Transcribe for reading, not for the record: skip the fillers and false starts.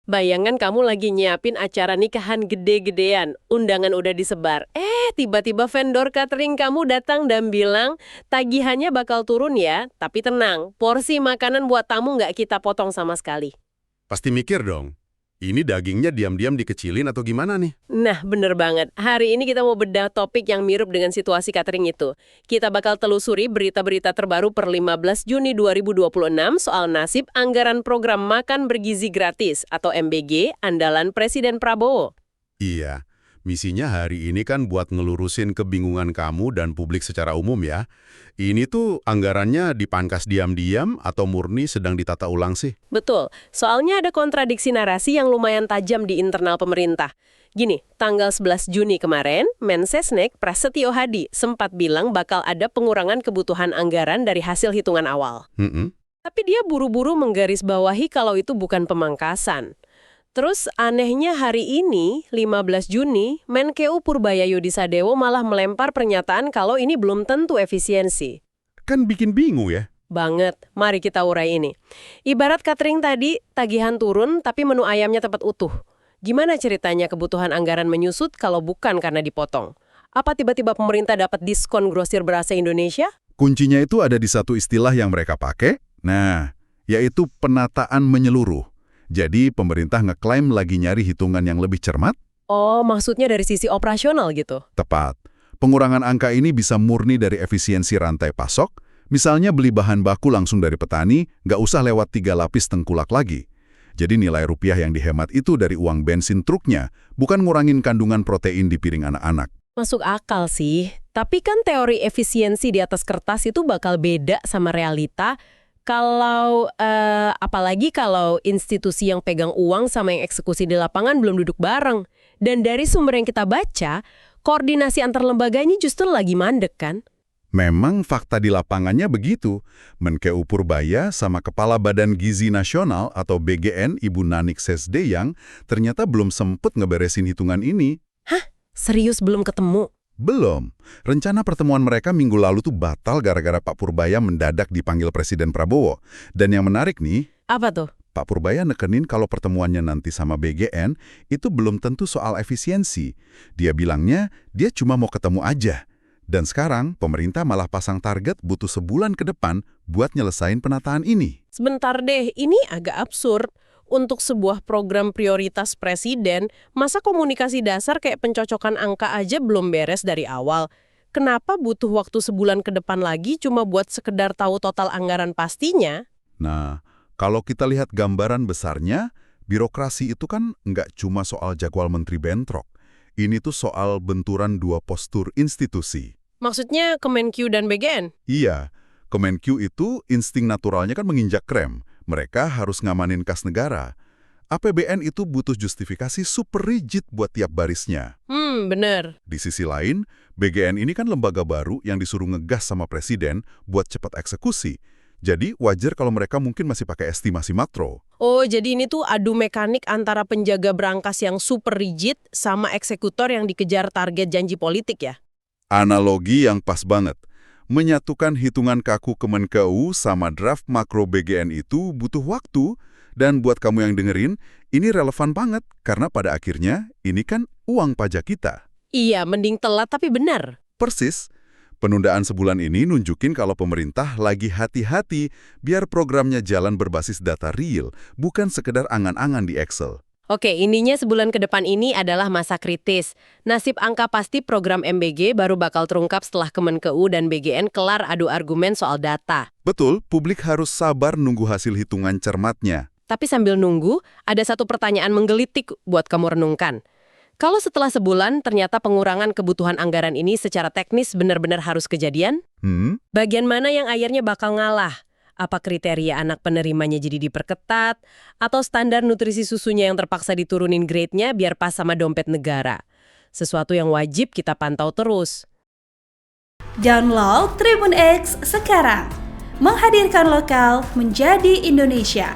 Bayangan kamu lagi nyiapin acara nikahan gede-gedean, undangan udah disebar. Tiba-tiba vendor catering kamu datang dan bilang, tagihannya bakal turun ya, tapi tenang, porsi makanan buat tamu nggak kita potong sama sekali. Pasti mikir dong, ini dagingnya diam-diam dikecilin atau gimana nih? Nah, bener banget. Hari ini kita mau bedah topik yang mirip dengan situasi catering itu. Kita bakal telusuri berita-berita terbaru per 15 Juni 2026 soal nasib anggaran program makan bergizi gratis atau MBG andalan Presiden Prabowo. Iya, misinya hari ini kan buat ngelurusin kebingungan kamu dan publik secara umum ya. Ini tuh anggarannya dipangkas diam-diam atau murni sedang ditata ulang sih? Betul, soalnya ada kontradiksi narasi yang lumayan tajam di internal pemerintah. Gini, tanggal 11 Juni kemarin, Mensesnek Prasetyo Hadi sempat bilang bakal ada pengurangan kebutuhan anggaran dari hasil hitungan awal. Tapi dia buru-buru menggarisbawahi kalau itu bukan pemangkasan. Terus anehnya hari ini, 15 Juni, Menkeu Purbayayudi Sadewo malah melempar pernyataan kalau ini belum tentu efisiensi. Kan bikin bingung ya? Banget, mari kita urai ini. Ibarat catering tadi, tagihan turun tapi menu ayamnya tetap utuh. Gimana ceritanya kebutuhan anggaran menyusut kalau bukan karena dipotong? Apa tiba-tiba pemerintah dapat diskon grosir beras Indonesia? Kuncinya itu ada di satu istilah yang mereka pakai, yaitu penataan menyeluruh. Jadi pemerintah ngeklaim lagi nyari hitungan yang lebih cermat? Oh, maksudnya dari sisi operasional gitu? Tepat. Pengurangan angka ini bisa murni dari efisiensi rantai pasok, misalnya beli bahan baku langsung dari petani, nggak usah lewat 3 lapis tengkulak lagi. Jadi nilai rupiah yang dihemat itu dari uang bensin truknya, bukan ngurangin kandungan protein di piring anak-anak. Masuk akal sih, tapi kan teori efisiensi di atas kertas itu bakal beda sama realita. Apalagi kalau institusi yang pegang uang sama yang eksekusi di lapangan belum duduk bareng. Dan dari sumber yang kita baca, koordinasi antar lembaga ini justru lagi mandek kan? Memang fakta di lapangannya begitu. Menkeu Purbaya sama Kepala Badan Gizi Nasional atau BGN Ibu Nanik Sesdeyang ternyata belum sempet ngeberesin hitungan ini. Hah? Serius belum ketemu? Belum. Rencana pertemuan mereka minggu lalu tuh batal gara-gara Pak Purbaya mendadak dipanggil Presiden Prabowo. Dan yang menarik nih, Apa tuh? Pak Purbaya nekenin kalau pertemuannya nanti sama BGN itu belum tentu soal efisiensi. Dia bilangnya dia cuma mau ketemu aja. Dan sekarang pemerintah malah pasang target butuh sebulan ke depan buat nyelesain penataan ini. Sebentar deh, ini agak absurd. Untuk sebuah program prioritas presiden, masa komunikasi dasar kayak pencocokan angka aja belum beres dari awal? Kenapa butuh waktu sebulan ke depan lagi cuma buat sekedar tahu total anggaran pastinya? Nah, kalau kita lihat gambaran besarnya, birokrasi itu kan nggak cuma soal jadwal menteri bentrok. Ini tuh soal benturan dua postur institusi. Maksudnya Kemenkyu dan BGN? Iya, Kemenkyu itu insting naturalnya kan menginjak rem. Mereka harus ngamanin kas negara. APBN itu butuh justifikasi super rigid buat tiap barisnya. Bener. Di sisi lain, BGN ini kan lembaga baru yang disuruh ngegas sama presiden buat cepat eksekusi. Jadi wajar kalau mereka mungkin masih pakai estimasi makro. Oh, jadi ini tuh adu mekanik antara penjaga berangkas yang super rigid sama eksekutor yang dikejar target janji politik ya? Analogi yang pas banget. Menyatukan hitungan kaku Kemenkeu sama draft makro BGN itu butuh waktu. Dan buat kamu yang dengerin, ini relevan banget karena pada akhirnya ini kan uang pajak kita. Iya, mending telat tapi benar. Persis. Penundaan sebulan ini nunjukin kalau pemerintah lagi hati-hati biar programnya jalan berbasis data real, bukan sekedar angan-angan di Excel. Oke, ininya sebulan ke depan ini adalah masa kritis. Nasib angka pasti program MBG baru bakal terungkap setelah Kemenkeu dan BGN kelar adu argumen soal data. Betul, publik harus sabar nunggu hasil hitungan cermatnya. Tapi sambil nunggu, ada satu pertanyaan menggelitik buat kamu renungkan. Kalau setelah sebulan ternyata pengurangan kebutuhan anggaran ini secara teknis benar-benar harus kejadian, bagian mana yang akhirnya bakal ngalah? Apa kriteria anak penerimanya jadi diperketat? Atau standar nutrisi susunya yang terpaksa diturunin grade-nya biar pas sama dompet negara? Sesuatu yang wajib kita pantau terus. Download Tribun X sekarang. Menghadirkan lokal menjadi Indonesia.